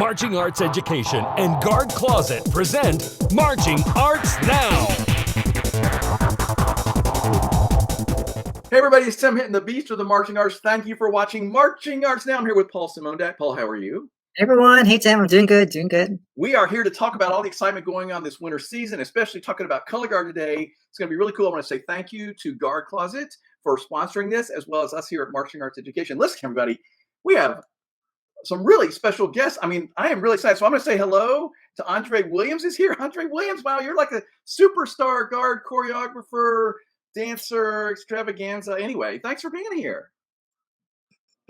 Marching Arts Education and Guard Closet present Marching Arts Now. Hey everybody, it's Tim hitting the beast of the Marching Arts. Thank you for watching Marching Arts Now. I'm here with Paul Simondac. Paul, how are you? Hey everyone. Hey Tim, I'm doing good, We are here to talk about all the excitement going on this winter season, especially talking about color guard today. It's going to be really cool. I want to say thank you to Guard Closet for sponsoring this, as well as us here at Marching Arts Education. Listen, everybody, we have some really special guests. I mean, I am really excited. So I'm going to say hello to Andre Williams is here. Andre Williams, wow, you're like a superstar guard choreographer, dancer, extravaganza. Anyway, thanks for being here.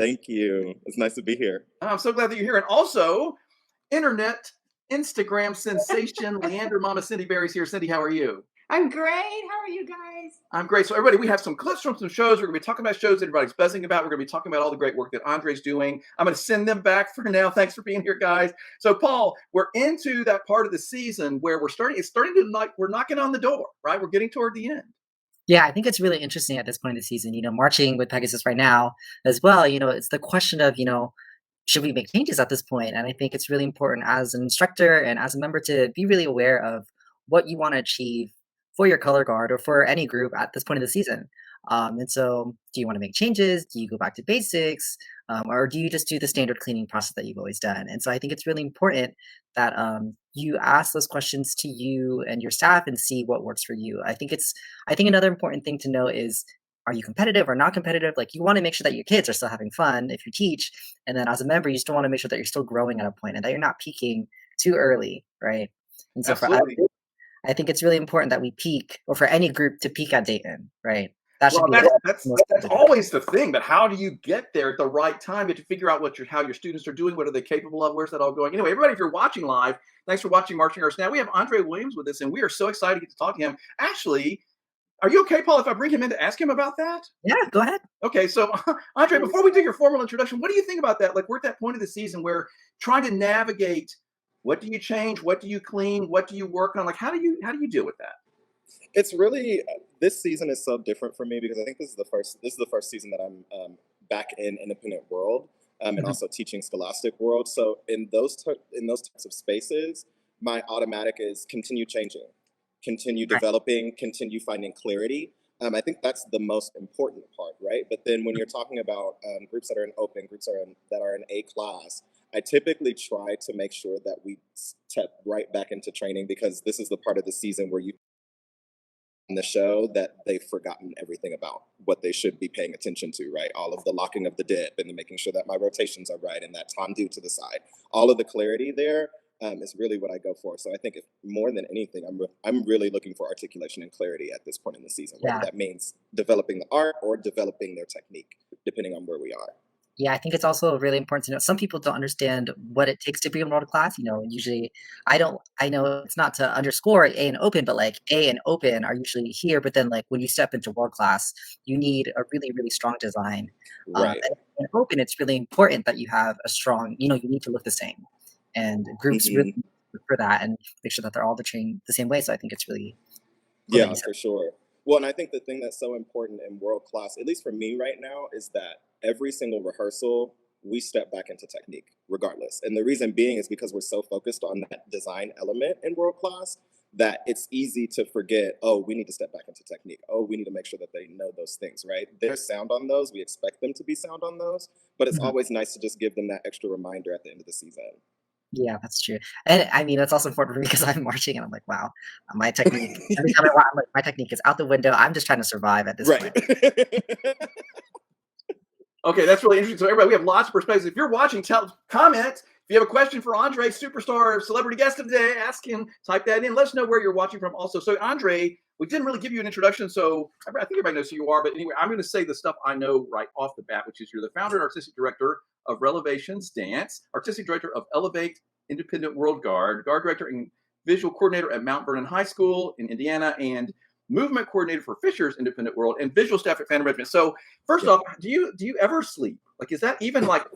Thank you. It's nice to be here. I'm so glad that you're here. And also, internet, Instagram sensation, Leandermomma Cindy Berry's here. Cindy, how are you? I'm great. How are you guys? I'm great. So everybody, we have some clips from some shows. We're going to be talking about shows that everybody's buzzing about. We're going to be talking about all the great work that Andre's doing. I'm going to send them back for now. Thanks for being here, guys. So Paul, we're into that part of the season where it's starting to we're knocking on the door, right? We're getting toward the end. Yeah, I think it's really interesting at this point in the season, marching with Pegasus right now as well. It's the question of, should we make changes at this point? And I think it's really important as an instructor and as a member to be really aware of what you want to achieve for your color guard or for any group at this point of the season. And so do you want to make changes? Do you go back to basics? Or do you just do the standard cleaning process that you've always done? And so I think it's really important that you ask those questions to you and your staff and see what works for you. I think another important thing to know is, are you competitive or not competitive? Like, you want to make sure that your kids are still having fun if you teach. And then as a member, you still want to make sure that you're still growing at a point and that you're not peaking too early, right? And so I think it's really important that we peak, or for any group to peak at Dayton, right? That's always the thing, but how do you get there at the right time? You have to figure out how your students are doing, what are they capable of, where's that all going? Anyway, everybody, if you're watching live, thanks for watching Marching Arts Now. We have Andre Williams with us, and we are so excited to get to talk to him. Actually, are you okay, Paul, if I bring him in to ask him about that? Yeah, go ahead. Okay, so Andre, before we do your formal introduction, what do you think about that? Like, we're at that point of the season where trying to navigate, what do you change, what do you clean, what do you work on? Like, how do you deal with that? It's really, this season is so different for me because I think this is the first season that I'm back in independent world and also teaching scholastic world. So in those types of spaces, my automatic is continue changing, continue developing, continue finding clarity. I think that's the most important part, right? But then when you're talking about groups that are in open, groups that are in A class, I typically try to make sure that we step right back into training, because this is the part of the season where you in the show that they've forgotten everything about what they should be paying attention to, right? All of the locking of the dip and making sure that my rotations are right and that tendu to the side. All of the clarity there is really what I go for. So I think more than anything, I'm really looking for articulation and clarity at this point in the season, whether that means developing the art or developing their technique, depending on where we are. Yeah, I think it's also really important to know some people don't understand what it takes to be in world class. Usually I know it's not to underscore A and open, but like A and open are usually here. But then like when you step into world class, you need a really, really strong design. Right. And in open, it's really important that you have a strong, you need to look the same. And groups really look for that and make sure that they're all trained the same way. So I think it's really cool, for sure. Well, and I think the thing that's so important in world class, at least for me right now, is that every single rehearsal, we step back into technique regardless. And the reason being is because we're so focused on that design element in world class that it's easy to forget, oh, we need to step back into technique. Oh, we need to make sure that they know those things, right? They're sound on those. We expect them to be sound on those. But it's always nice to just give them that extra reminder at the end of the season. Yeah, that's true. And I mean, that's also important for me because I'm marching and I'm like, wow, my technique, every time I'm like, my technique is out the window. I'm just trying to survive at this point. Okay, that's really interesting. So everybody, we have lots of perspectives. If you're watching, comment. If you have a question for Andre, superstar, celebrity guest of the day, ask him, type that in. Let us know where you're watching from also. So Andre, we didn't really give you an introduction, so I think everybody knows who you are. But anyway, I'm going to say the stuff I know right off the bat, which is you're the founder and artistic director of Relevations Dance, artistic director of Elevate Independent World Guard, guard director and visual coordinator at Mount Vernon High School in Indiana, and movement coordinator for Fisher's Independent World, and visual staff at Phantom Regiment. So first off, do you ever sleep? Like, is that even like,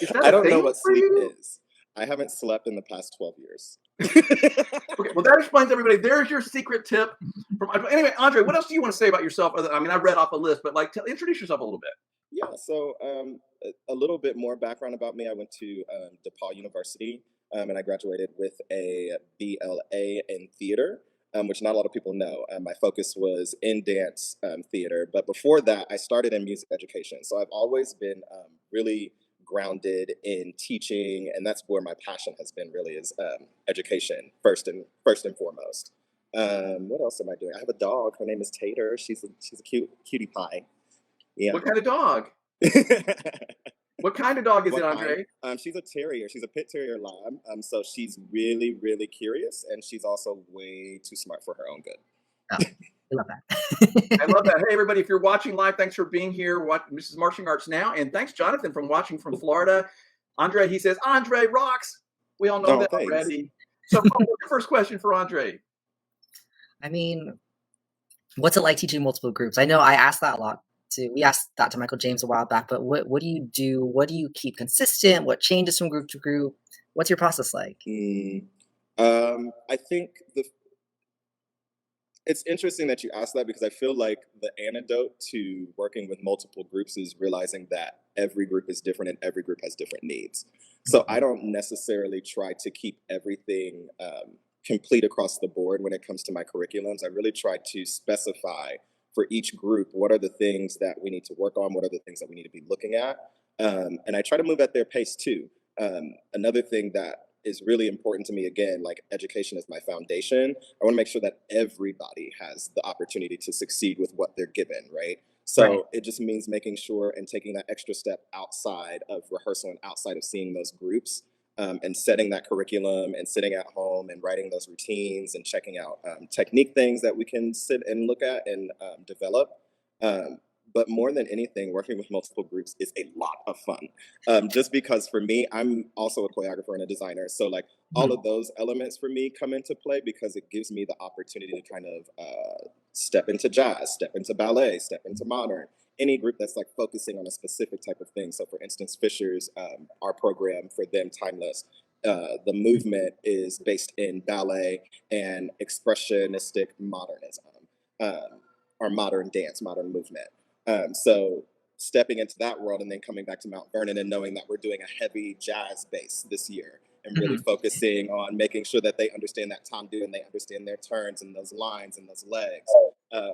is that I don't know what sleep is. I haven't slept in the past 12 years. Okay, well, that explains everybody. There's your secret tip. Anyway, Andre, what else do you want to say about yourself? I mean, I read off a list, but like, introduce yourself a little bit. Yeah, so a little bit more background about me. I went to DePaul University. and I graduated with a BLA in theater, which not a lot of people know. My focus was in dance theater, but before that, I started in music education. So I've always been really grounded in teaching, and that's where my passion has been. Really, is education first and foremost. What else am I doing? I have a dog. Her name is Tater. She's a cutie pie. Yeah. What kind of dog? What kind of dog is it, Andre? She's a terrier. She's a pit terrier lab. So she's really, really curious, and she's also way too smart for her own good. Oh, I love that. I love that. Hey, everybody, if you're watching live, thanks for being here. This is Marching Arts Now. And thanks, Jonathan, from watching from Florida. Andre, he says, Andre rocks. We all know that thanks. already. So what's your first question for Andre? I mean, what's it like teaching multiple groups? I know I asked that a lot too. We asked that to Michael James a while back, but what do you do? What do you keep consistent? What changes from group to group? What's your process like? I think it's interesting that you asked that, because I feel like the antidote to working with multiple groups is realizing that every group is different and every group has different needs. So I don't necessarily try to keep everything complete across the board when it comes to my curriculums. I really try to specify for each group what are the things that we need to work on, what are the things that we need to be looking at. And I try to move at their pace too. Another thing that is really important to me, again, like education is my foundation. I want to make sure that everybody has the opportunity to succeed with what they're given, right? So it just means making sure and taking that extra step outside of rehearsal and outside of seeing those groups, and setting that curriculum and sitting at home and writing those routines and checking out technique things that we can sit and look at and develop. But more than anything, working with multiple groups is a lot of fun. Just because for me, I'm also a choreographer and a designer. So like all of those elements for me come into play because it gives me the opportunity to kind of step into jazz, step into ballet, step into modern, any group that's like focusing on a specific type of thing. So for instance, Fisher's, our program for them, Timeless, the movement is based in ballet and expressionistic modernism, or modern dance, modern movement. So stepping into that world and then coming back to Mount Vernon and knowing that we're doing a heavy jazz base this year and really focusing on making sure that they understand that tendu and they understand their turns and those lines and those legs.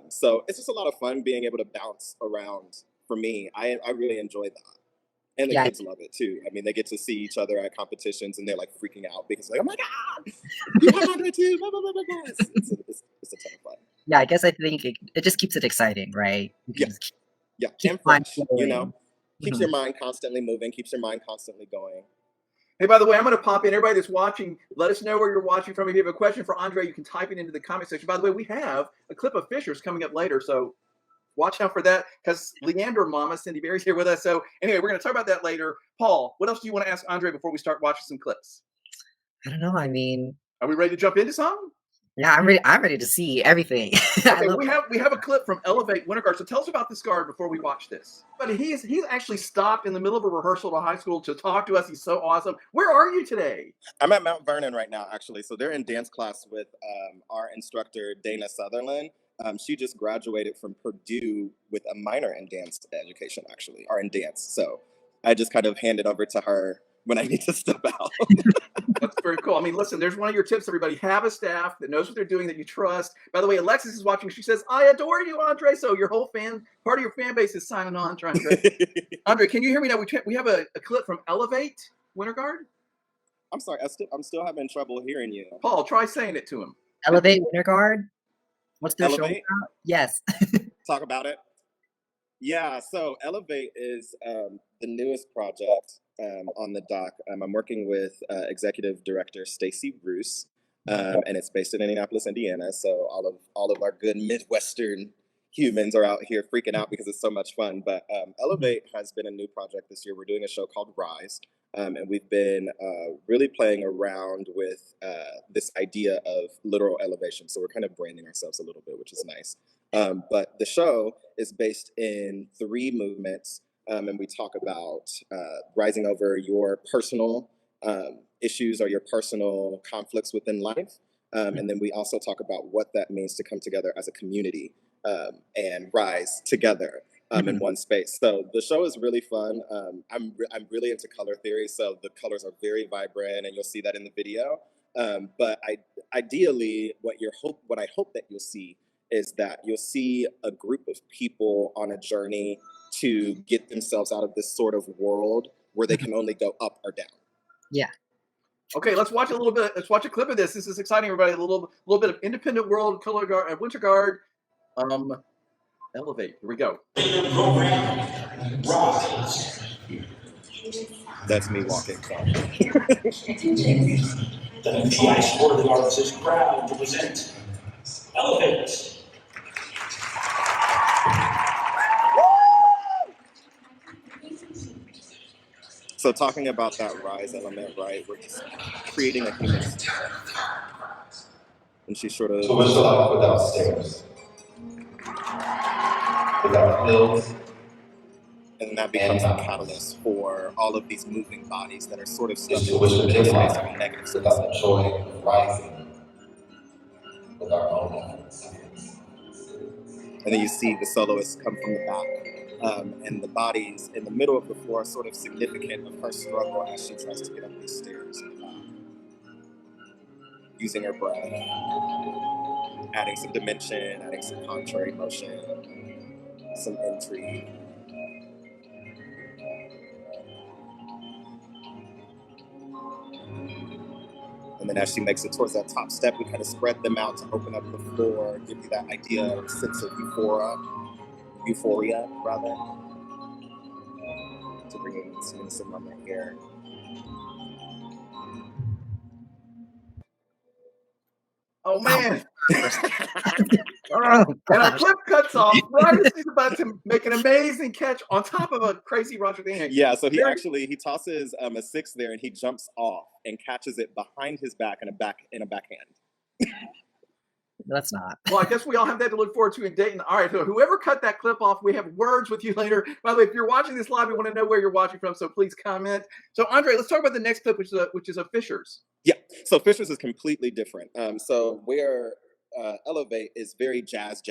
So it's just a lot of fun being able to bounce around. For me, I really enjoy that. And the kids love it too. I mean, they get to see each other at competitions and they're like freaking out because like, oh my God, you have it too, blah, blah, blah, blah, blah. It's a ton of fun. Yeah, I guess I think it just keeps it exciting, right? Yeah, and fresh, you know, keeps your mind constantly moving, keeps your mind constantly going. Hey, by the way, I'm going to pop in. Everybody that's watching, let us know where you're watching from. If you have a question for Andre, you can type it into the comment section. By the way, we have a clip of Fisher's coming up later, so watch out for that because Leandermomma, Cindy Berry's here with us. So anyway, we're going to talk about that later. Paul, what else do you want to ask Andre before we start watching some clips? I don't know. I mean, are we ready to jump into some? Yeah, I'm ready to see everything. Okay, we have a clip from Elevate Winter Guard. So tell us about this guard before we watch this. But he's actually stopped in the middle of a rehearsal at a high school to talk to us. He's so awesome. Where are you today? I'm at Mount Vernon right now, actually. So they're in dance class with our instructor, Dana Sutherland. She just graduated from Purdue with a minor in dance education, actually, or in dance. So I just kind of hand it over to her when I need to step out. That's very cool. I mean, listen, there's one of your tips, everybody. Have a staff that knows what they're doing, that you trust. By the way, Alexis is watching. She says, I adore you, Andre. So your whole part of your fan base is signing on, Andre. Andre, can you hear me now? We have a clip from Elevate Winter Guard. I'm sorry. I'm still having trouble hearing you. Paul, try saying it to him. Elevate Winter Guard? What's their show Elevate? about? Yes. Talk about it. Yeah, so Elevate is the newest project on the dock. I'm working with executive director Stacy Roos, and it's based in Indianapolis, Indiana. So all of our good Midwestern humans are out here freaking out because it's so much fun. But Elevate has been a new project this year. We're doing a show called Rise, and we've been really playing around with this idea of literal elevation. So we're kind of branding ourselves a little bit, which is nice. But the show is based in 3 movements, and we talk about rising over your personal issues or your personal conflicts within life. And then we also talk about what that means to come together as a community and rise together. in one space. So the show is really fun. I'm really into color theory, so the colors are very vibrant, and you'll see that in the video. But ideally, what I hope that you'll see is that you'll see a group of people on a journey to get themselves out of this sort of world where they can only go up or down. Yeah. Okay, let's watch a little bit. Let's watch a clip of this. This is exciting, everybody. A little bit of Independent World Color Guard, Winter Guard. Elevate. Here we go. Program Rise. That's me walking. The UTI Board of the Arts is proud to present Elevate. So talking about that rise element, right? We're just creating a human. And she sort of. So what's the life without stairs? Without hills? And that becomes the catalyst for all of these moving bodies that are sort of stuck Is in to wish this we take space life of negative space. without the joy of rising with our own efforts. And then you see the soloist come from the back. And the bodies in the middle of the floor are sort of significant of her struggle as she tries to get up these stairs. Using her breath, adding some dimension, adding some contrary motion, some intrigue. And then as she makes it towards that top step, we kind of spread them out to open up the floor, give you that idea of sense of euphoria, rather. To bring in some innocent moment here. Oh man! Oh, And our gosh. clip cuts off right as he's about to make an amazing catch on top of a crazy Roger Daniel. Yeah, so he tosses a 6 there, and he jumps off and catches it behind his back in a backhand. That's not. Well, I guess we all have that to look forward to in Dayton. All right, so whoever cut that clip off, we have words with you later. By the way, if you're watching this live, we want to know where you're watching from, so please comment. So, Andre, let's talk about the next clip, which is a Fisher's. Yeah, so Fisher's is completely different. So where Elevate is very jazz.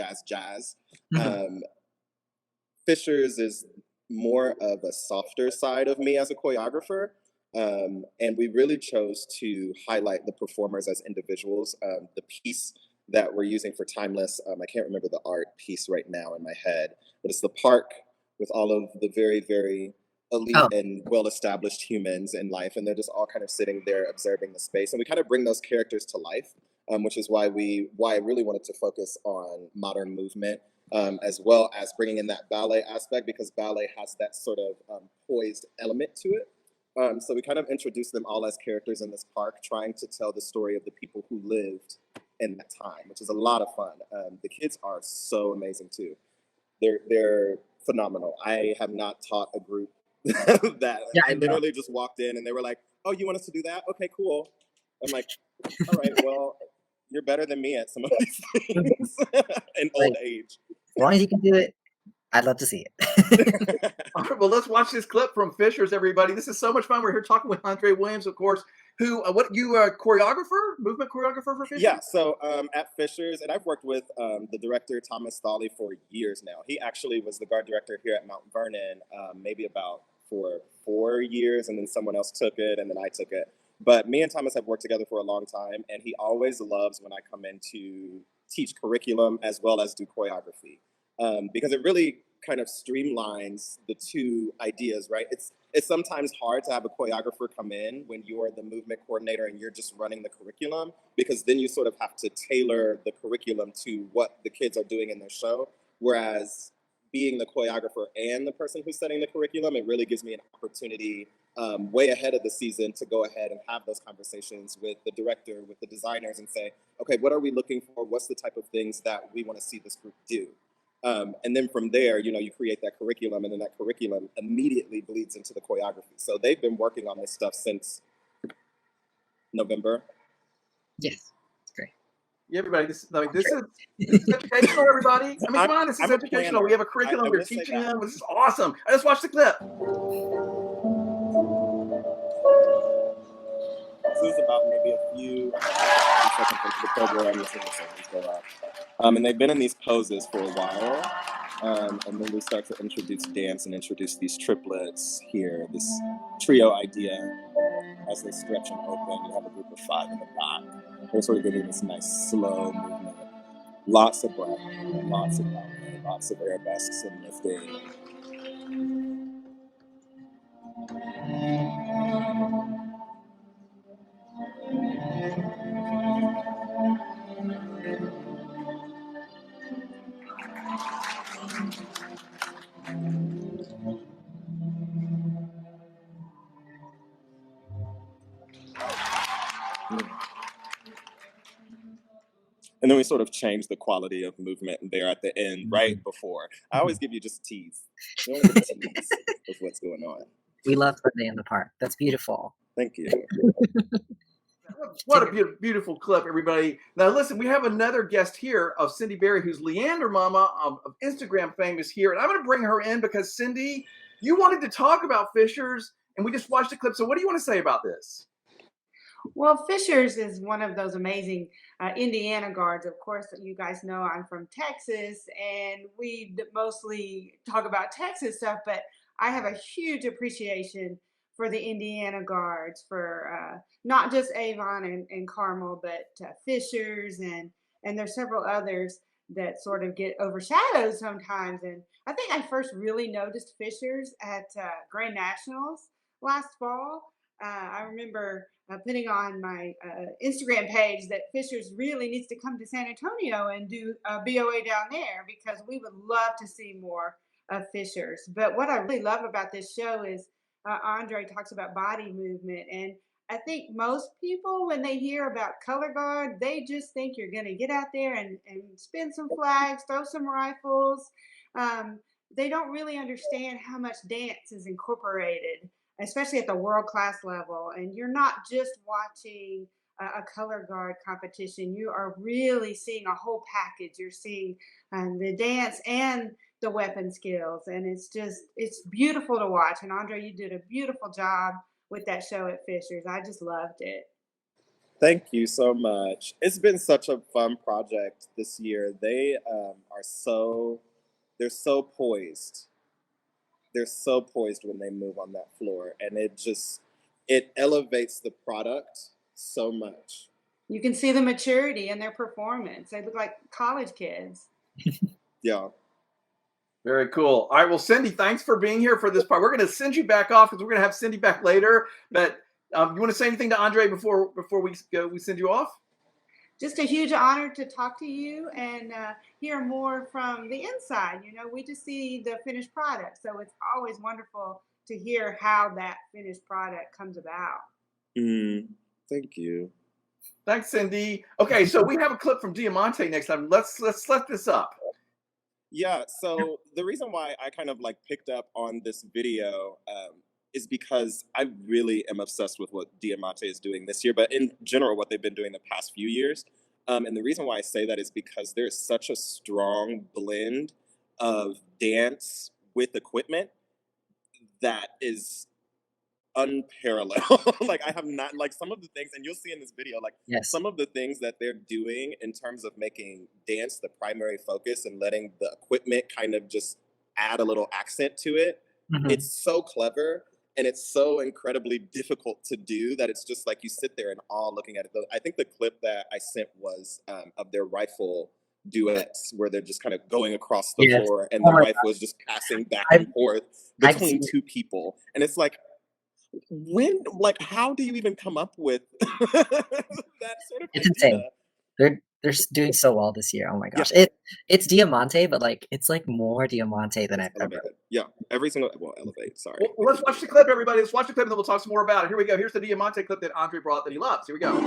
Fisher's is more of a softer side of me as a choreographer. And we really chose to highlight the performers as individuals. The piece that we're using for Timeless, I can't remember the art piece right now in my head, but it's the park with all of the very, very elite and well-established humans in life, and they're just all kind of sitting there observing the space. And we kind of bring those characters to life, which is why I really wanted to focus on modern movement, as well as bringing in that ballet aspect, because ballet has that sort of poised element to it. So we kind of introduced them all as characters in this park, trying to tell the story of the people who lived in that time, which is a lot of fun. The kids are so amazing too. They're phenomenal. I have not taught a group that I literally just walked in and they were like, "Oh, you want us to do that? Okay, cool." I'm like, "All right, well, you're better than me at some of these things in old age." As long as you can do it, I'd love to see it. All right, well, let's watch this clip from Fisher's, everybody. This is so much fun. We're here talking with Andre Williams, of course, who, you are a choreographer, movement choreographer for Fisher's? Yeah, so at Fisher's, and I've worked with the director, Thomas Thawley, for years now. He actually was the guard director here at Mount Vernon, maybe about for 4 years, and then someone else took it, and then I took it. But me and Thomas have worked together for a long time, and he always loves when I come in to teach curriculum as well as do choreography, because it really kind of streamlines the two ideas, right? It's sometimes hard to have a choreographer come in when you're the movement coordinator and you're just running the curriculum, because then you sort of have to tailor the curriculum to what the kids are doing in their show. Whereas being the choreographer and the person who's setting the curriculum, it really gives me an opportunity way ahead of the season to go ahead and have those conversations with the director, with the designers, and say, okay, what are we looking for? What's the type of things that we want to see this group do? And then from there, you create that curriculum, and then that curriculum immediately bleeds into the choreography. So they've been working on this stuff since November. Yes, it's great. Yeah, everybody, this is educational, everybody. I mean, come on, this is educational. We have a curriculum. We're teaching them. This is awesome. I just watched the clip. This is about maybe a few seconds into the program. And they've been in these poses for a while. And then we start to introduce dance and introduce these triplets here, this trio idea. As they stretch and open, you have a group of 5 in the back. They're sort of giving this nice slow movement. Lots of breath, lots of ballet, lots of arabesques and lifting. And then we sort of change the quality of movement there at the end, right before. I always give you just a tease. You want to get a tease of what's going on. We love Sunday in the Park. That's beautiful. Thank you. What a beautiful clip, everybody. Now, listen, we have another guest here of Cindy Berry, who's Leandermomma of Instagram famous here. And I'm going to bring her in because, Cindy, you wanted to talk about Fishers, and we just watched the clip. So what do you want to say about this? Well, Fishers is one of those amazing Indiana guards. Of course, you guys know I'm from Texas, and we mostly talk about Texas stuff, but I have a huge appreciation for the Indiana guards, for not just Avon and Carmel, but Fishers, and there's several others that sort of get overshadowed sometimes. And I think I first really noticed Fishers at Grand Nationals last fall. I remember putting on my Instagram page that Fishers really needs to come to San Antonio and do a BOA down there, because we would love to see more of Fishers. But what I really love about this show is Andre talks about body movement. And I think most people, when they hear about color guard, they just think you're going to get out there and spin some flags, throw some rifles. They don't really understand how much dance is incorporated, especially at the world class level. And you're not just watching a color guard competition, you are really seeing a whole package. You're seeing the dance and the weapon skills. And it's beautiful to watch. And Andre, you did a beautiful job with that show at Fishers. I just loved it. Thank you so much. It's been such a fun project this year. They they're so poised. They're so poised when they move on that floor, and it elevates the product so much. You can see the maturity in their performance. They look like college kids. Yeah. Very cool. All right. Well, Cindy, thanks for being here for this part. We're going to send you back off because we're going to have Cindy back later. But you want to say anything to Andre before we send you off? Just a huge honor to talk to you and hear more from the inside. You know, we just see the finished product. So it's always wonderful to hear how that finished product comes about. Thank you. Thanks, Cindy. Okay, so we have a clip from Diamante next time. Let's let this up. Yeah, so the reason why I kind of like picked up on this video is because I really am obsessed with what Diamante is doing this year, but in general, what they've been doing the past few years. And the reason why I say that is because there's such a strong blend of dance with equipment that is unparalleled. Like I have not, like some of the things, and you'll see in this video, like Yes. some of the things that they're doing in terms of making dance the primary focus and letting the equipment kind of just add a little accent to it. Mhm. It's so clever and it's so incredibly difficult to do that it's just like you sit there in awe looking at it. I think the clip that I sent was of their rifle duets where they're just kind of going across the Yes. floor and Oh the my rifle is just passing back I've- and forth I've between seen- two people. And it's like, how do you even come up with that sort of It's idea? insane. They're doing so well this year. Oh my Yeah. gosh. It's Diamante, but like it's like more Diamante than I've ever. Elevated. Yeah, every single, elevate, sorry. Well, let's watch the clip, everybody. Let's watch the clip, and then we'll talk some more about it. Here we go. Here's the Diamante clip that Andre brought that he loves. Here we go.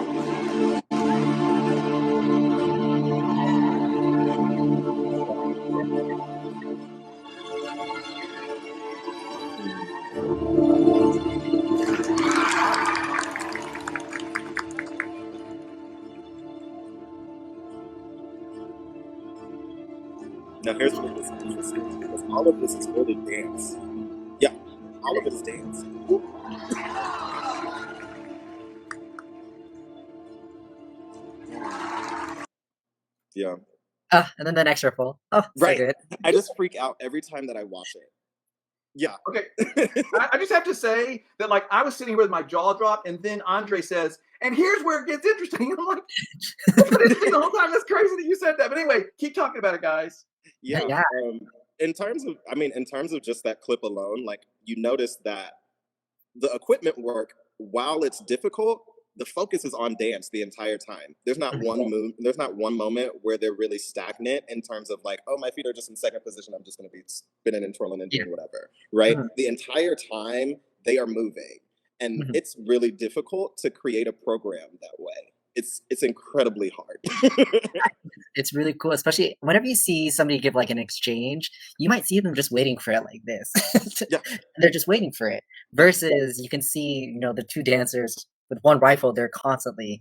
Now here's what is interesting, because all of this is really dance. Yeah, all of it is dance. Yeah. And then the next ripple. Oh, so Right. good. I just freak out every time that I watch it. Yeah. Okay. I just have to say that, like, I was sitting here with my jaw dropped, and then Andre says, and here's where it gets interesting. I'm like, that's been interesting the whole time. That's crazy that you said that. But anyway, keep talking about it, guys. Yeah. Yeah. In terms of just that clip alone, like, you notice that the equipment work, while it's difficult, the focus is on dance the entire time. There's not one moment where they're really stagnant in terms of like, oh, my feet are just in second position, I'm just going to be spinning and twirling and doing whatever, right? The entire time they are moving, and it's really difficult to create a program that way. It's incredibly hard. It's really cool, especially whenever you see somebody give like an exchange, you might see them just waiting for it like this. Yeah. They're just waiting for it. Versus you can see, the two dancers with one rifle, they're constantly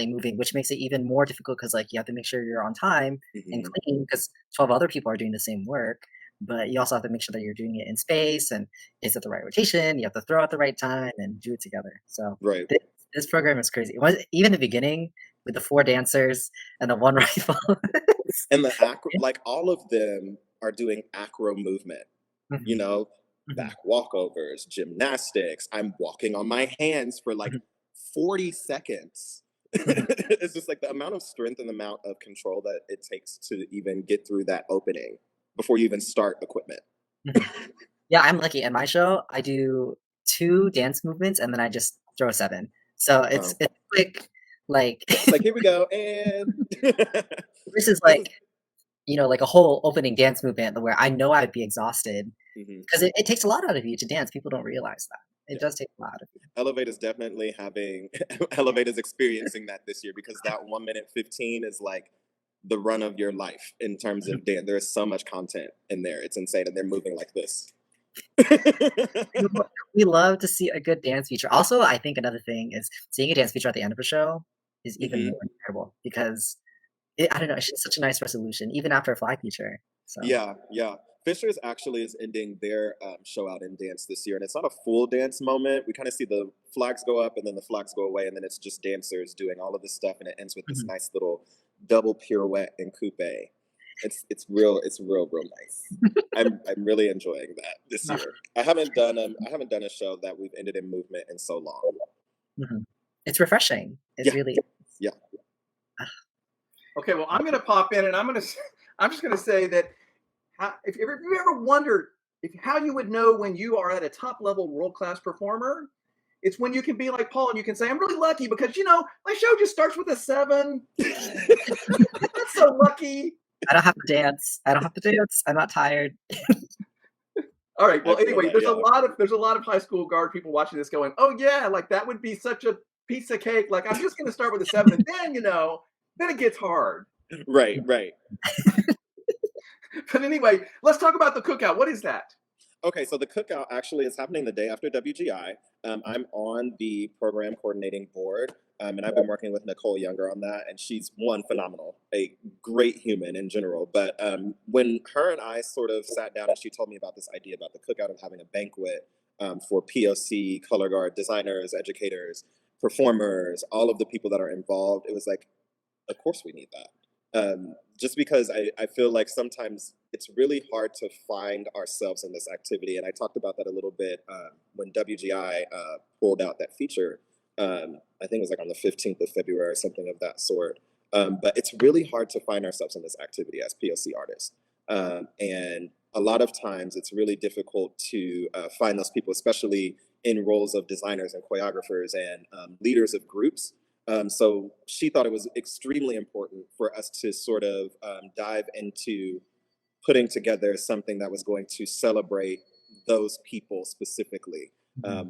moving, which makes it even more difficult because like you have to make sure you're on time and clean because 12 other people are doing the same work. But you also have to make sure that you're doing it in space and is it the right rotation? You have to throw at the right time and do it together. So Right. this program is crazy. Even the beginning with the 4 dancers and the 1 rifle. And the like all of them are doing acro movement, back walkovers, gymnastics. I'm walking on my hands for like 40 seconds. It's just like the amount of strength and the amount of control that it takes to even get through that opening before you even start equipment. Yeah, I'm lucky. In my show, I do 2 dance movements and then I just throw a 7. So it's quick, like like here we go, and versus like like a whole opening dance movement where I know I'd be exhausted because it takes a lot out of you to dance. People don't realize that. It does take a lot of you. Elevate is definitely Elevate is experiencing that this year because that 1 minute 15 is like the run of your life in terms of dance. There's so much content in there. It's insane, and they're moving like this. We love to see a good dance feature. Also, I think another thing is seeing a dance feature at the end of a show is even more incredible because I don't know, it's just such a nice resolution, even after a flag feature. So Yeah. Fisher's actually is ending their show out in dance this year, and it's not a full dance moment. We kind of see the flags go up, and then the flags go away, and then it's just dancers doing all of this stuff, and it ends with this nice little double pirouette and coupe. It's real nice. I'm really enjoying that this year. I haven't done a show that we've ended in movement in so long. It's refreshing. It's really Okay, well, I'm going to pop in, and I'm just going to say that if you ever wondered how you would know when you are at a top level world class performer, it's when you can be like Paul and you can say, I'm really lucky because my show just starts with a 7. I'm so lucky. I don't have to dance. I'm not tired. All right. Well, anyway, there's a lot of high school guard people watching this going, oh yeah, like that would be such a piece of cake. Like I'm just going to start with a 7, and then it gets hard. Right. But anyway, let's talk about the cookout. What is that? Okay, so the cookout actually is happening the day after WGI. I'm on the program coordinating board, and I've been working with Nicole Younger on that, and she's phenomenal, a great human in general. But when her and I sort of sat down and she told me about this idea about the cookout and having a banquet for POC, color guard, designers, educators, performers, all of the people that are involved, it was like, of course we need that. Just because I feel like sometimes it's really hard to find ourselves in this activity. And I talked about that a little bit when WGI pulled out that feature. I think it was like on the 15th of February or something of that sort. But it's really hard to find ourselves in this activity as POC artists. And a lot of times it's really difficult to find those people, especially in roles of designers and choreographers and leaders of groups. So she thought it was extremely important for us to sort of dive into putting together something that was going to celebrate those people specifically,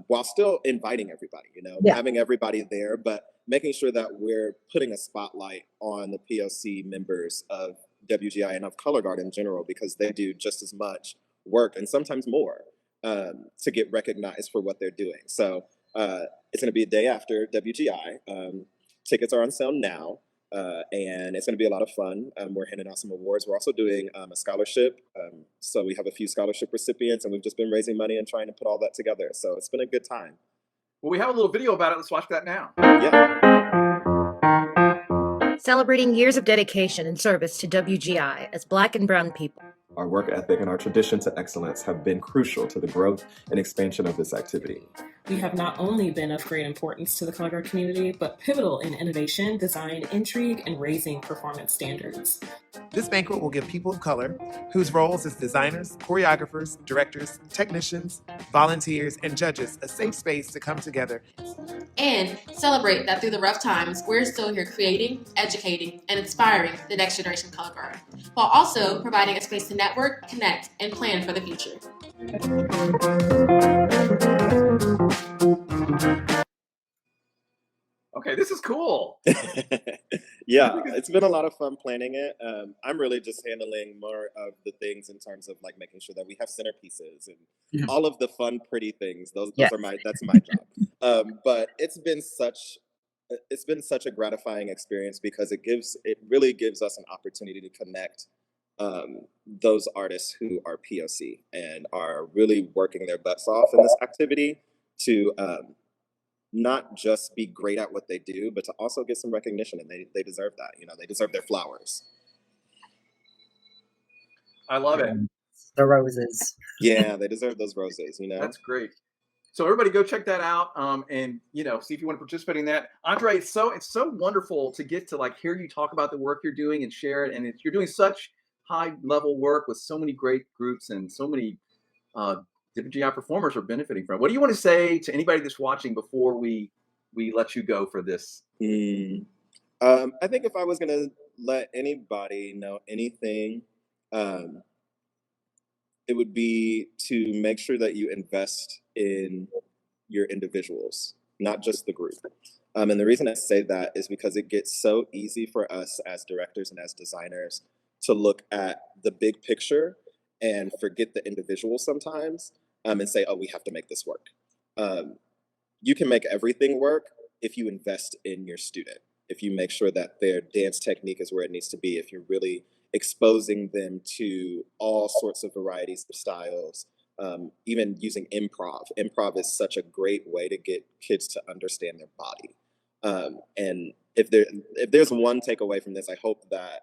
while still inviting everybody, having everybody there, but making sure that we're putting a spotlight on the POC members of WGI and of Color Guard in general, because they do just as much work and sometimes more to get recognized for what they're doing. So it's going to be a day after WGI. Tickets are on sale now, and it's going to be a lot of fun. We're handing out some awards. We're also doing a scholarship. So we have a few scholarship recipients, and we've just been raising money and trying to put all that together. So it's been a good time. Well, we have a little video about it. Let's watch that now. Yeah. celebrating years of dedication and service to WGI as Black and brown people. Our work ethic and our tradition to excellence have been crucial to the growth and expansion of this activity. We have not only been of great importance to the color guard community, but pivotal in innovation, design, intrigue, and raising performance standards. This banquet will give people of color, whose roles as designers, choreographers, directors, technicians, volunteers, and judges, a safe space to come together. And celebrate that through the rough times, we're still here creating, educating, and inspiring the next generation color guard, while also providing a space to network, connect, and plan for the future. Okay, this is cool. Yeah, it's been a lot of fun planning it. I'm really just handling more of the things in terms of like making sure that we have centerpieces and all of the fun, pretty things. That's my job. But it's been such a gratifying experience because it really gives us an opportunity to connect those artists who are POC and are really working their butts off in this activity to not just be great at what they do, but to also get some recognition, and they deserve that. They deserve their flowers. I love it. The roses. Yeah, they deserve those roses. That's great. So everybody, go check that out, and see if you want to participate in that. Andre, it's so wonderful to get to like hear you talk about the work you're doing and share it, and you're doing such high level work with so many great groups and so many WGI performers are benefiting from. What do you want to say to anybody that's watching before we let you go for this? I think if I was going to let anybody know anything, it would be to make sure that you invest in your individuals, not just the group. And the reason I say that is because it gets so easy for us as directors and as designers to look at the big picture and forget the individual sometimes, and say, oh, we have to make this work. You can make everything work if you invest in your student, if you make sure that their dance technique is where it needs to be, if you're really exposing them to all sorts of varieties of styles, even using improv. Improv is such a great way to get kids to understand their body. And if there's one takeaway from this, I hope that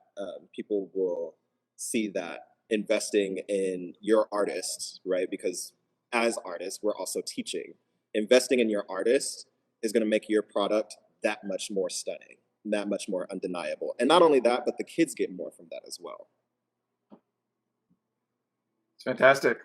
people will see that investing in your artists, right? Because as artists, we're also teaching. Investing in your artist is going to make your product that much more stunning, that much more undeniable. And not only that, but the kids get more from that as well. It's fantastic.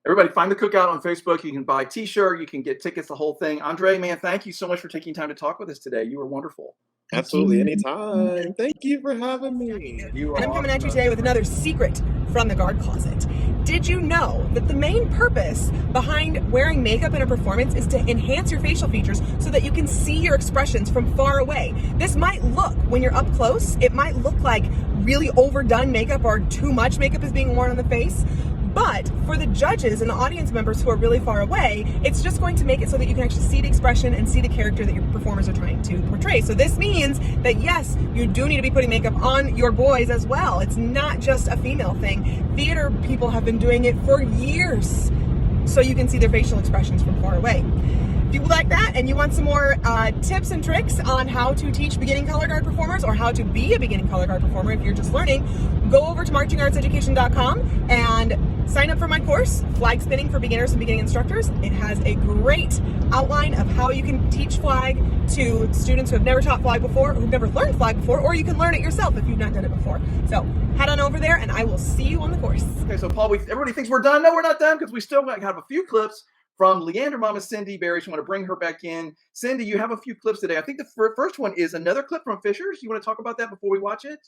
Everybody, find the Cookout on Facebook. You can buy a t-shirt, you can get tickets, the whole thing. Andre, man, thank you so much for taking time to talk with us today. You were wonderful. Absolutely, anytime. Thank you for having me. And I'm coming at you today with another secret from the guard closet. Did you know that the main purpose behind wearing makeup in a performance is to enhance your facial features so that you can see your expressions from far away? This might look, when you're up close, it might look like really overdone makeup or too much makeup is being worn on the face. But for the judges and the audience members who are really far away, it's just going to make it so that you can actually see the expression and see the character that your performers are trying to portray. So this means that yes, you do need to be putting makeup on your boys as well. It's not just a female thing. Theater people have been doing it for years, so you can see their facial expressions from far away. If you like that and you want some more tips and tricks on how to teach beginning color guard performers or how to be a beginning color guard performer if you're just learning, go over to marchingartseducation.com and sign up for my course, Flag Spinning for Beginners and Beginning Instructors. It has a great outline of how you can teach flag to students who have never taught flag before, who've never learned flag before, or you can learn it yourself if you've not done it before. So head on over there and I will see you on the course. Okay, so Paul, everybody thinks we're done. No, we're not done because we still have a few clips from Leandermomma Cindy Berry. So I want to bring her back in. Cindy, you have a few clips today. I think the first one is another clip from Fishers. You want to talk about that before we watch it?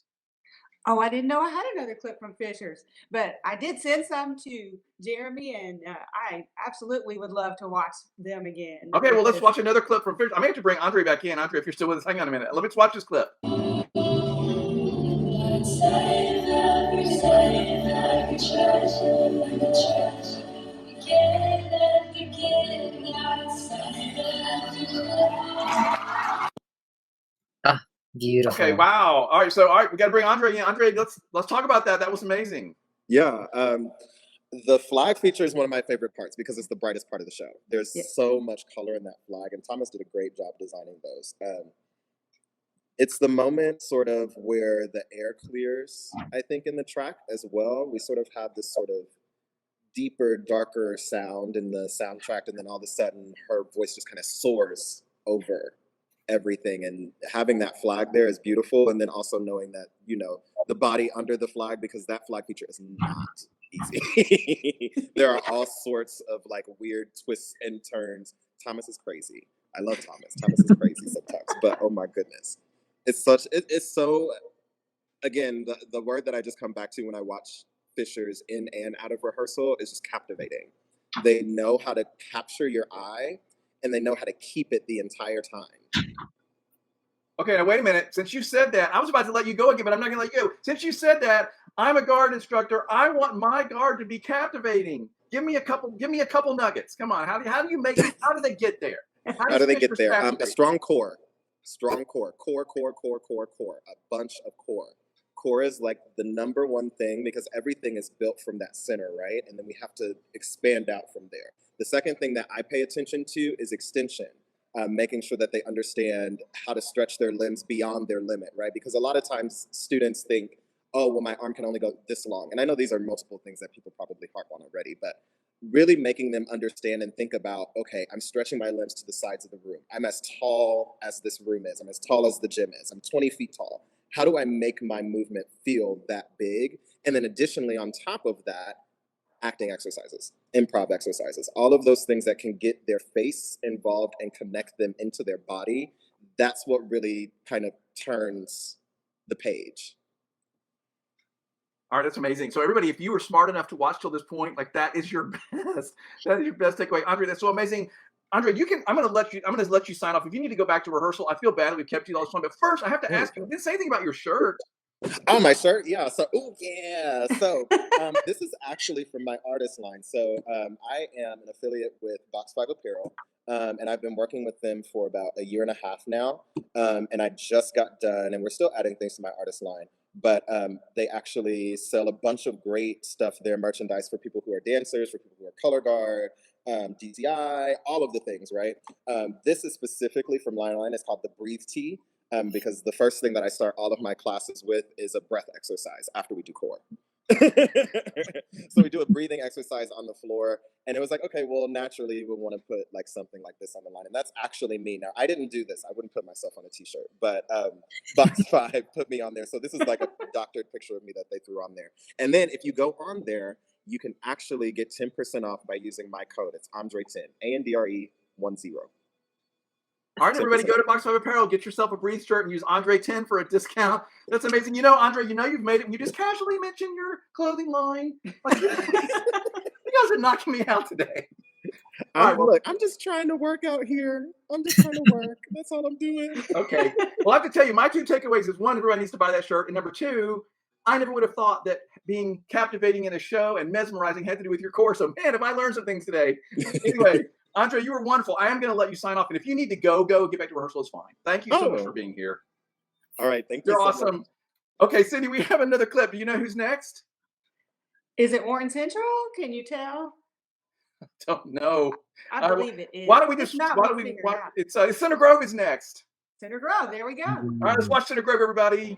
Oh, I didn't know I had another clip from Fishers, but I did send some to Jeremy, and I absolutely would love to watch them again. Okay, well, let's watch another clip from Fishers. I may have to bring Andre back in. Andre, if you're still with us, hang on a minute. Let's watch this clip. Beautiful. Okay, wow. All right, we got to bring Andre in. Andre, let's talk about that. That was amazing. Yeah, the flag feature is one of my favorite parts because it's the brightest part of the show. There's so much color in that flag, and Thomas did a great job designing those. It's the moment sort of where the air clears, I think, in the track as well. We sort of have this sort of deeper, darker sound in the soundtrack, and then all of a sudden her voice just kind of soars over everything. And having that flag there is beautiful. And then also knowing that, you know, the body under the flag, because that flag feature is not easy. There are all sorts of like weird twists and turns. Thomas is crazy. I love Thomas. Thomas is crazy sometimes, but oh my goodness. It's so, again, the word that I just come back to when I watch Fishers in and out of rehearsal is just captivating. They know how to capture your eye, and they know how to keep it the entire time. Okay, now wait a minute. Since you said that, I was about to let you go again, but I'm not going to let you go. Since you said that, I'm a guard instructor. I want my guard to be captivating. Give me a couple nuggets. Come on. How do you make it? How do they get there? How do they get there? A strong core. Core. A bunch of core. Core is like the number one thing, because everything is built from that center, right? And then we have to expand out from there. The second thing that I pay attention to is extension. Making sure that they understand how to stretch their limbs beyond their limit, right? Because a lot of times students think, oh, well, my arm can only go this long. And I know these are multiple things that people probably harp on already, but really making them understand and think about, okay, I'm stretching my limbs to the sides of the room. I'm as tall as this room is. I'm as tall as the gym is. I'm 20 feet tall. How do I make my movement feel that big? And then additionally, on top of that, acting exercises, improv exercises, all of those things that can get their face involved and connect them into their body. That's what really kind of turns the page. All right, that's amazing. So everybody, if you were smart enough to watch till this point, like that is your best. That is your best takeaway, Andre. That's so amazing. Andre, I'm going to let you sign off. If you need to go back to rehearsal, I feel bad that we've kept you all this long. But first, I have to ask you. You didn't say anything about your shirt. Oh, my shirt? Yeah. So, So, this is actually from my artist line. So, I am an affiliate with Box 5 Apparel, and I've been working with them for about a year and a half now. And I just got done, and we're still adding things to my artist line. But they actually sell a bunch of great stuff there, merchandise for people who are dancers, for people who are color guard, DCI, all of the things, right? This is specifically from Line Line. It's called the Breathe Tee. Because the first thing that I start all of my classes with is a breath exercise after we do core. So we do a breathing exercise on the floor, and it was like, okay, well, naturally we want to put like something like this on the line, and that's actually me. Now, I didn't do this. I wouldn't put myself on a t-shirt, but Box 5 put me on there. So this is like a doctored picture of me that they threw on there. And then if you go on there, you can actually get 10% off by using my code. It's Andre10, ANDRE10. All right, everybody, go to Box 5 Apparel, get yourself a Breathe shirt, and use Andre10 for a discount. That's amazing. You know, Andre, you've made it. You just casually mentioned your clothing line. Like, you guys are knocking me out today. Look, I'm just trying to work out here. I'm just trying to work. That's all I'm doing. Okay. Well, I have to tell you, my two takeaways is, one, everybody needs to buy that shirt. And number two, I never would have thought that being captivating in a show and mesmerizing had to do with your core. So, man, have I learned some things today. Anyway. Andre, you were wonderful. I am going to let you sign off. And if you need to go, get back to rehearsal. It's fine. Thank you so much for being here. All right. Thank you. You're awesome. Much. Okay, Cindy, we have another clip. Do you know who's next? Is it Warren Central? Can you tell? I don't know. I believe it is. Why don't we just, it's Center Grove is next. Center Grove. There we go. All right, let's watch Center Grove, everybody.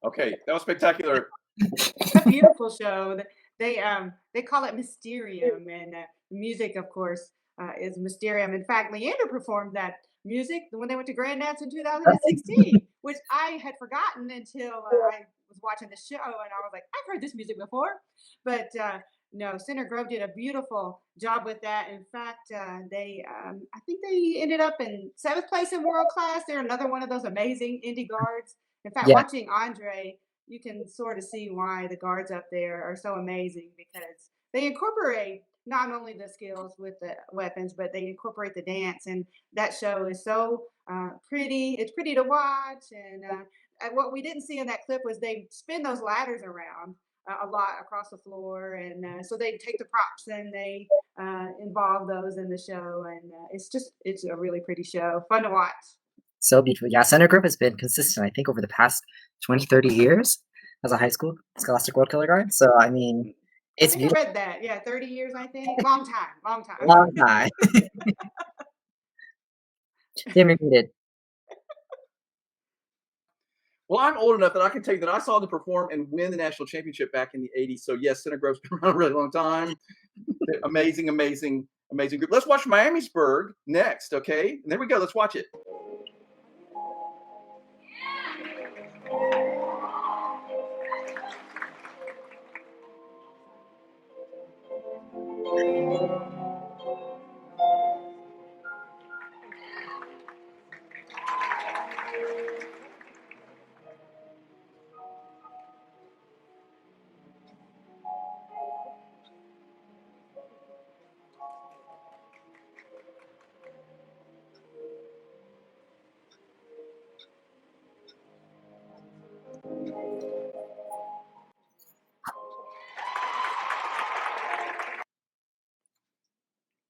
Okay, that was spectacular. A beautiful show. They call it Mysterium, and music, of course, is Mysterium. In fact, Leander performed that music when they went to Grand Dance in 2016, which I had forgotten until I was watching the show, and I was like, I've heard this music before. But no, Center Grove did a beautiful job with that. In fact, I think they ended up in 7th place in world class. They're another one of those amazing indie guards. In fact, watching Andre, you can sort of see why the guards up there are so amazing, because they incorporate not only the skills with the weapons, but they incorporate the dance. And that show is so pretty. It's pretty to watch. And what we didn't see in that clip was they spin those ladders around a lot across the floor, and so they take the props and they involve those in the show, and it's a really pretty show, fun to watch. So beautiful. Yeah, Center Group has been consistent, I think, over the past 20, 30 years as a high school Scholastic World Color Guard. So, I mean, I it's think I beautiful. read that. Yeah, 30 years, I think. Long time. Long time. Damn, repeated. Well, I'm old enough that I can tell you that I saw them perform and win the national championship back in the 80s. So, yes, Center Grove's been around a really long time. Amazing group. Let's watch Miamisburg next, okay? And there we go. Let's watch it.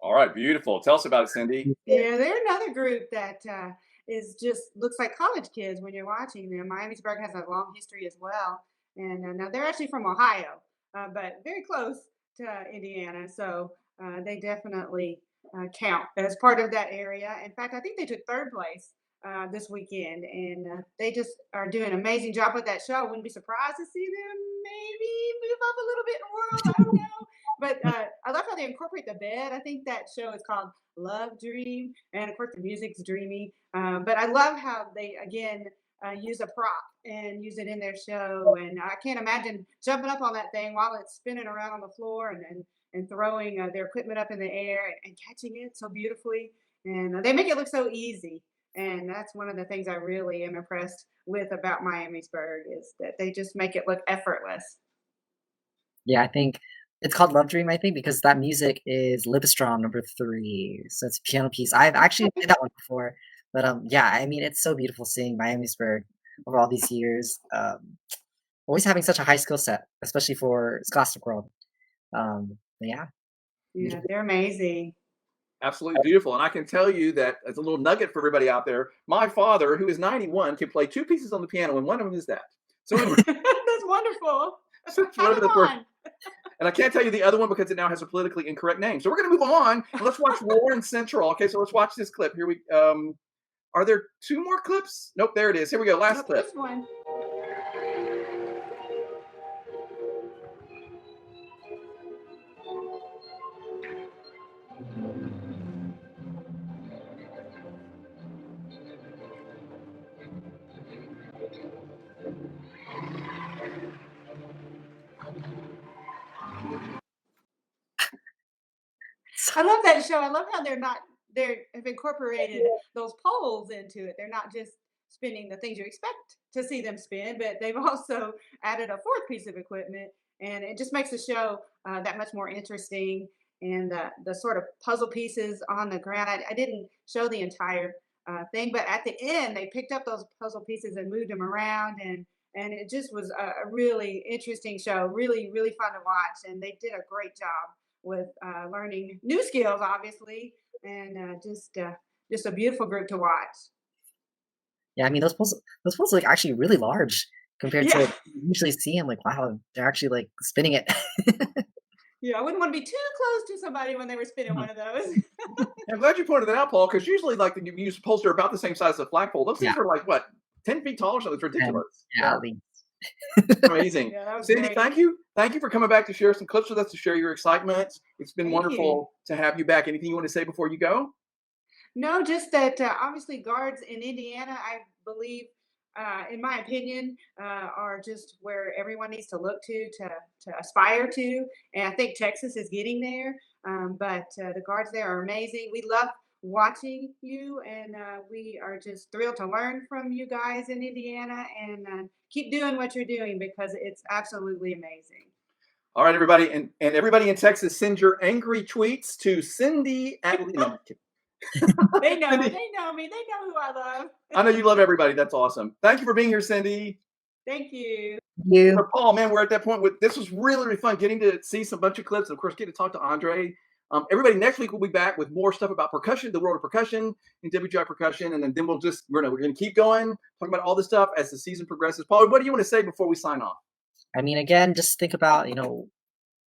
All right, beautiful. Tell us about it, Cindy. Yeah, they're another group that is just looks like college kids when you're watching them. Miamisburg has a long history as well, and now they're actually from Ohio, but very close to Indiana, so they definitely count as part of that area. In fact, I think they took third place this weekend, and they just are doing an amazing job with that show. I wouldn't be surprised to see them maybe move up a little bit in the world. I don't know. But I love how they incorporate the bed. I think that show is called Love Dream, and of course the music's dreamy. But I love how they again use a prop and use it in their show. And I can't imagine jumping up on that thing while it's spinning around on the floor and throwing their equipment up in the air and catching it so beautifully. And they make it look so easy. And that's one of the things I really am impressed with about Miamisburg is that they just make it look effortless. Yeah, I think it's called Love Dream, I think, because that music is Livestrong #3. So it's a piano piece. I've actually played that one before. But yeah, I mean, it's so beautiful seeing Miamisburg over all these years. Always having such a high skill set, especially for Scholastic World. But yeah. Yeah, they're amazing. Absolutely beautiful. And I can tell you that as a little nugget for everybody out there, my father, who is 91, can play 2 pieces on the piano, and one of them is that. So anyway, That's wonderful. whatever the Have word. fun. And I can't tell you the other one because it now has a politically incorrect name. So we're going to move on. And let's watch Warren Central. Okay, so let's watch this clip. Here we are there 2 more clips? Nope, there it is. Here we go. Last clip. This one. I love that show. I love how they have incorporated those poles into it. They're not just spinning the things you expect to see them spin, but they've also added a 4th piece of equipment, and it just makes the show that much more interesting. And the sort of puzzle pieces on the ground. I didn't show the entire thing, but at the end they picked up those puzzle pieces and moved them around, and it just was a really interesting show. Really, really fun to watch, and they did a great job with learning new skills, obviously, and just a beautiful group to watch. Yeah, I mean, those puzzles look actually really large compared to Yeah. you usually see them. Like, wow, they're actually like spinning it. Yeah, I wouldn't want to be too close to somebody when they were spinning one of those. I'm glad you pointed that out, Paul, because usually like the used poles are about the same size as a flagpole. Those things Yeah. are like what, 10 feet tall or something? It's ridiculous. Yeah, at least. Amazing. Yeah, that was Cindy, great. thank you. Thank you for coming back to share some clips with us, to share your excitement. It's been Thank wonderful to have you back. Anything you want to say before you go? No, just that obviously guards in Indiana, I believe, in my opinion, are just where everyone needs to look to aspire to. And I think Texas is getting there. But the guards there are amazing. We love watching you, and we are just thrilled to learn from you guys in Indiana, and keep doing what you're doing because it's absolutely amazing. All right, everybody. And everybody in Texas, send your angry tweets to Cindy at no, I'm kidding. They know. Cindy. They know me. They know who I love. I know you love everybody. That's awesome. Thank you for being here, Cindy. Thank you. You. So Paul, man, we're at that point with this was really, really fun getting to see some bunch of clips and of course getting to talk to Andre. Everybody, next week we'll be back with more stuff about percussion, the world of percussion and WGI percussion, and then we're gonna keep going, talking about all this stuff as the season progresses. Paul, what do you want to say before we sign off? I mean, again, just think about,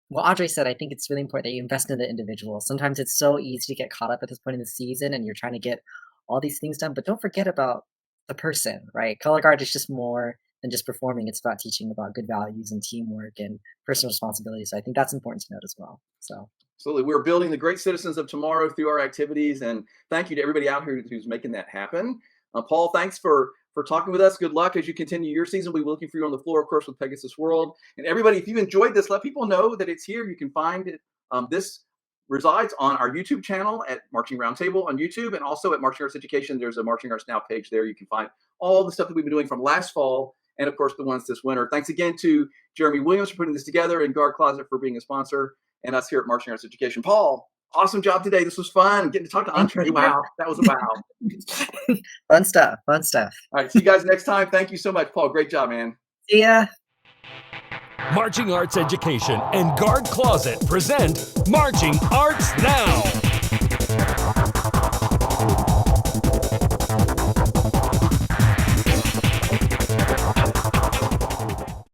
what Andre said. I think it's really important that you invest in the individual. Sometimes it's so easy to get caught up at this point in the season and you're trying to get all these things done, but don't forget about the person, right? Color guard is just more than just performing. It's about teaching about good values and teamwork and personal responsibility. So I think that's important to note as well. So Absolutely. We're building the great citizens of tomorrow through our activities. And thank you to everybody out here who's making that happen. Paul, thanks for talking with us. Good luck as you continue your season. We'll be looking for you on the floor, of course, with Pegasus World. And everybody, if you enjoyed this, let people know that it's here. You can find it. This resides on our YouTube channel at Marching Roundtable on YouTube and also at Marching Arts Education. There's a Marching Arts Now page there. You can find all the stuff that we've been doing from last fall and, of course, the ones this winter. Thanks again to Jeremy Williams for putting this together and Guard Closet for being a sponsor. And us here at Marching Arts Education. Paul, awesome job today. This was fun. Getting to talk to Andre. Wow, that was a wow. Fun stuff. Fun stuff. All right, see you guys next time. Thank you so much, Paul. Great job, man. See ya. Marching Arts Education and Guard Closet present Marching Arts Now.